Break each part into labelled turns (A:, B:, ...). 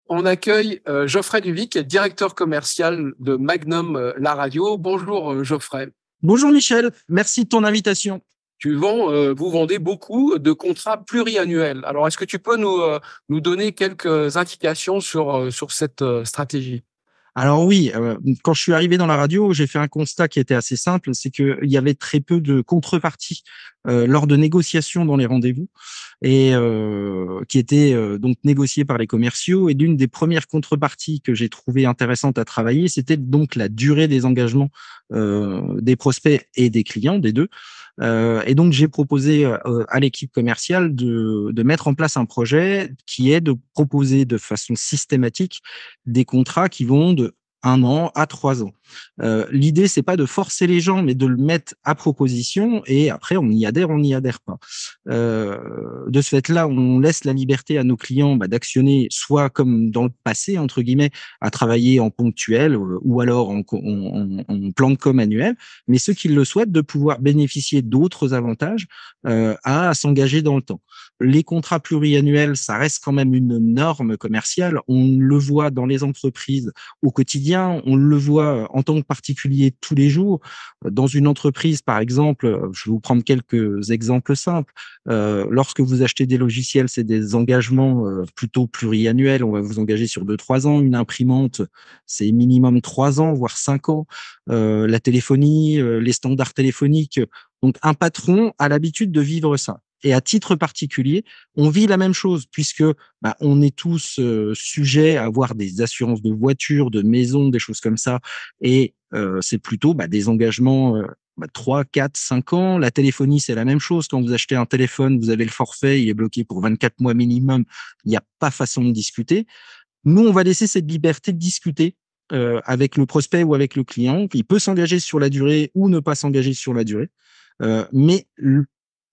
A: On accueille Geoffrey Duvic, qui est directeur commercial de Magnum La Radio. Bonjour Geoffrey.
B: Bonjour Michel, merci de ton invitation.
A: Vous vendez beaucoup de contrats pluriannuels. Alors, est-ce que tu peux nous donner quelques indications sur cette stratégie?
B: Alors oui, quand je suis arrivé dans la radio, j'ai fait un constat qui était assez simple, c'est qu'il y avait très peu de contreparties lors de négociations dans les rendez-vous et qui étaient donc négociées par les commerciaux. Et l'une des premières contreparties que j'ai trouvé intéressante à travailler, c'était donc la durée des engagements des prospects et des clients, des deux. Et donc, j'ai proposé à l'équipe commerciale de mettre en place un projet qui est de proposer de façon systématique des contrats qui vont de 1 an à 3 ans. L'idée, c'est pas de forcer les gens, mais de le mettre à proposition et après, on y adhère, on n'y adhère pas. De ce fait-là, on laisse la liberté à nos clients d'actionner soit comme dans le passé, entre guillemets, à travailler en ponctuel ou alors en plan de com annuel, mais ceux qui le souhaitent, de pouvoir bénéficier d'autres avantages à s'engager dans le temps. Les contrats pluriannuels, ça reste quand même une norme commerciale. On le voit dans les entreprises au quotidien, on le voit en tant que particulier tous les jours. Dans une entreprise, par exemple, je vais vous prendre quelques exemples simples. Lorsque vous achetez des logiciels, c'est des engagements plutôt pluriannuels. On va vous engager sur 2-3 ans. Une imprimante, c'est minimum 3 ans, voire 5 ans. La téléphonie, les standards téléphoniques. Donc, un patron a l'habitude de vivre ça. Et à titre particulier, on vit la même chose puisque on est tous sujets à avoir des assurances de voiture, de maison, des choses comme ça. Et c'est plutôt des engagements 3, 4, 5 ans. La téléphonie, c'est la même chose. Quand vous achetez un téléphone, vous avez le forfait, il est bloqué pour 24 mois minimum. Il n'y a pas façon de discuter. Nous, on va laisser cette liberté de discuter avec le prospect ou avec le client. Il peut s'engager sur la durée ou ne pas s'engager sur la durée. Mais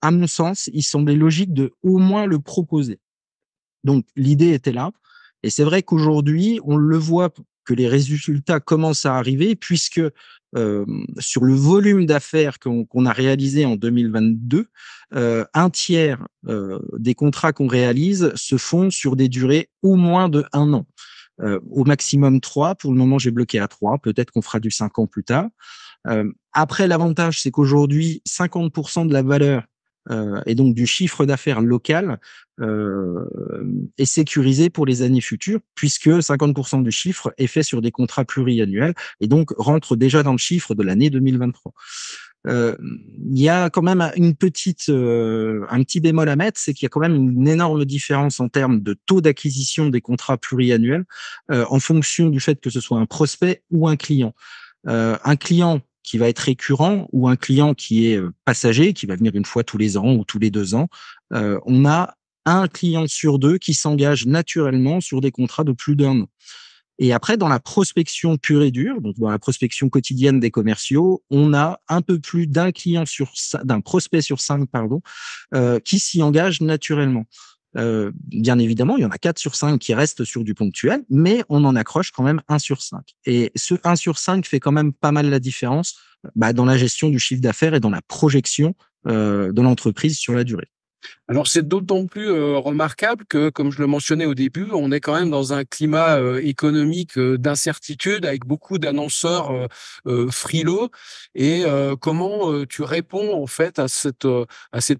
B: à mon sens, il semblait logique de au moins le proposer. Donc, l'idée était là. Et c'est vrai qu'aujourd'hui, on le voit que les résultats commencent à arriver puisque sur le volume d'affaires qu'on a réalisé en 2022, un tiers des contrats qu'on réalise se font sur des durées au moins de 1 an. Au maximum 3. Pour le moment, j'ai bloqué à 3. Peut-être qu'on fera du 5 ans plus tard. Après, l'avantage, c'est qu'aujourd'hui, 50% de la valeur et donc du chiffre d'affaires local est sécurisé pour les années futures, puisque 50% du chiffre est fait sur des contrats pluriannuels et donc rentre déjà dans le chiffre de l'année 2023. Il y a quand même un petit bémol à mettre, c'est qu'il y a quand même une énorme différence en termes de taux d'acquisition des contrats pluriannuels en fonction du fait que ce soit un prospect ou un client. Un client qui va être récurrent ou un client qui est passager, qui va venir une fois tous les ans ou tous les 2 ans, on a un client sur 2 qui s'engage naturellement sur des contrats de plus d'1 an. Et après, dans la prospection pure et dure, donc dans la prospection quotidienne des commerciaux, on a un peu plus d'un prospect sur 5, pardon, qui s'y engage naturellement. Bien évidemment, il y en a 4 sur 5 qui restent sur du ponctuel, mais on en accroche quand même 1 sur 5. Et ce 1 sur 5 fait quand même pas mal la différence dans la gestion du chiffre d'affaires et dans la projection de l'entreprise sur la durée.
A: Alors, c'est d'autant plus remarquable que, comme je le mentionnais au début, on est quand même dans un climat économique d'incertitude avec beaucoup d'annonceurs frileux. Et comment tu réponds en fait à cette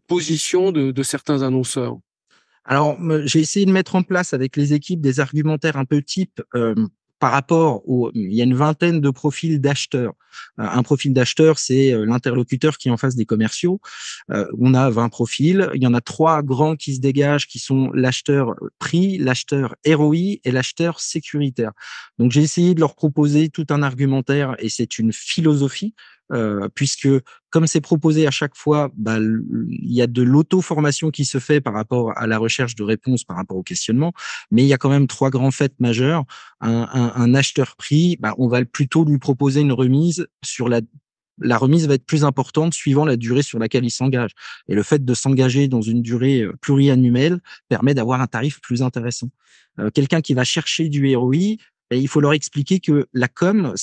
A: position de certains annonceurs?
B: Alors, j'ai essayé de mettre en place avec les équipes des argumentaires un peu type par rapport il y a une vingtaine de profils d'acheteurs. Un profil d'acheteur, c'est l'interlocuteur qui est en face des commerciaux. On a 20 profils. Il y en a 3 grands qui se dégagent, qui sont l'acheteur prix, l'acheteur ROI et l'acheteur sécuritaire. Donc, j'ai essayé de leur proposer tout un argumentaire et c'est une philosophie. Puisque comme c'est proposé à chaque fois, il y a de l'auto-formation qui se fait par rapport à la recherche de réponses par rapport au questionnement, mais il y a quand même 3 grands faits majeurs. Un acheteur prix, on va plutôt lui proposer une remise sur la remise va être plus importante suivant la durée sur laquelle il s'engage. Et le fait de s'engager dans une durée pluriannuelle permet d'avoir un tarif plus intéressant. Quelqu'un qui va chercher du ROI, et il faut leur expliquer que la com,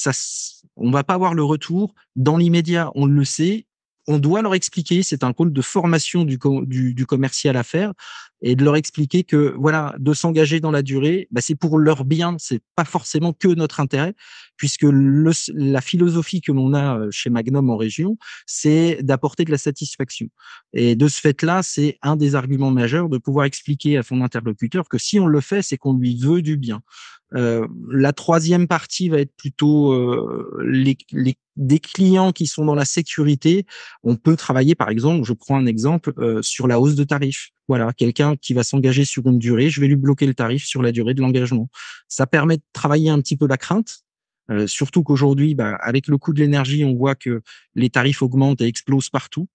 B: on va pas avoir le retour dans l'immédiat. On le sait, on doit leur expliquer, c'est un rôle de formation du commercial à faire, et de leur expliquer que voilà, de s'engager dans la durée, c'est pour leur bien, c'est pas forcément que notre intérêt, puisque la philosophie que l'on a chez Magnum en région, c'est d'apporter de la satisfaction. Et de ce fait-là, c'est un des arguments majeurs de pouvoir expliquer à son interlocuteur que si on le fait, c'est qu'on lui veut du bien. La troisième partie va être plutôt des clients qui sont dans la sécurité. On peut travailler, par exemple, je prends un exemple, sur la hausse de tarifs. Voilà, quelqu'un qui va s'engager sur une durée, je vais lui bloquer le tarif sur la durée de l'engagement. Ça permet de travailler un petit peu la crainte. Surtout qu'aujourd'hui, avec le coût de l'énergie, on voit que les tarifs augmentent et explosent partout.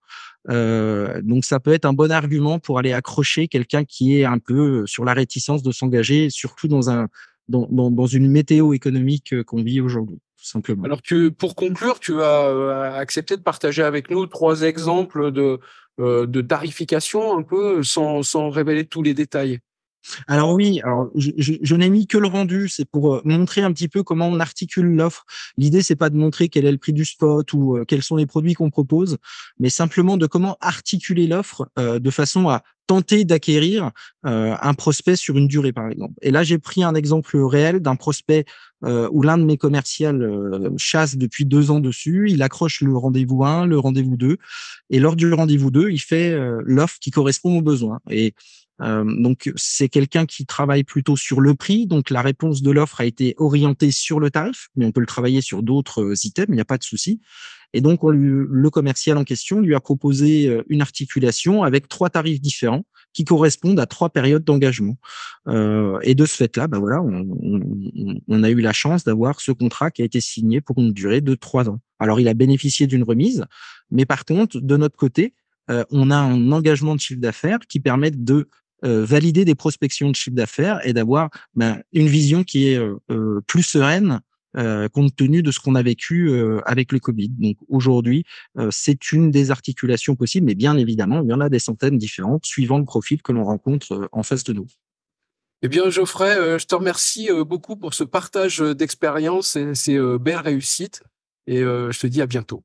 B: Donc ça peut être un bon argument pour aller accrocher quelqu'un qui est un peu sur la réticence de s'engager, surtout dans une météo économique qu'on vit aujourd'hui, tout simplement.
A: Alors, pour conclure, tu as accepté de partager avec nous 3 exemples de tarification un peu sans révéler tous les détails.
B: Alors oui, alors je n'ai mis que le rendu, c'est pour montrer un petit peu comment on articule l'offre. L'idée, c'est pas de montrer quel est le prix du spot ou quels sont les produits qu'on propose, mais simplement de comment articuler l'offre de façon à tenter d'acquérir un prospect sur une durée, par exemple. Et là, j'ai pris un exemple réel d'un prospect où l'un de mes commerciaux chasse depuis 2 ans dessus. Il accroche le rendez-vous 1, le rendez-vous 2, et lors du rendez-vous 2, il fait l'offre qui correspond aux besoins. Et donc, c'est quelqu'un qui travaille plutôt sur le prix. Donc, la réponse de l'offre a été orientée sur le tarif, mais on peut le travailler sur d'autres items, il n'y a pas de souci. Et donc, le commercial en question lui a proposé une articulation avec 3 tarifs différents qui correspondent à 3 périodes d'engagement. Et de ce fait-là, voilà, on a eu la chance d'avoir ce contrat qui a été signé pour une durée de 3 ans. Alors, il a bénéficié d'une remise, mais par contre, de notre côté, on a un engagement de chiffre d'affaires qui permet de valider des prospections de chiffre d'affaires et d'avoir une vision qui est plus sereine compte tenu de ce qu'on a vécu avec le Covid. Donc aujourd'hui, c'est une des articulations possibles, mais bien évidemment, il y en a des centaines différentes suivant le profil que l'on rencontre en face de nous.
A: Eh bien, Geoffrey, je te remercie beaucoup pour ce partage d'expérience et ces belles réussites et je te dis à bientôt.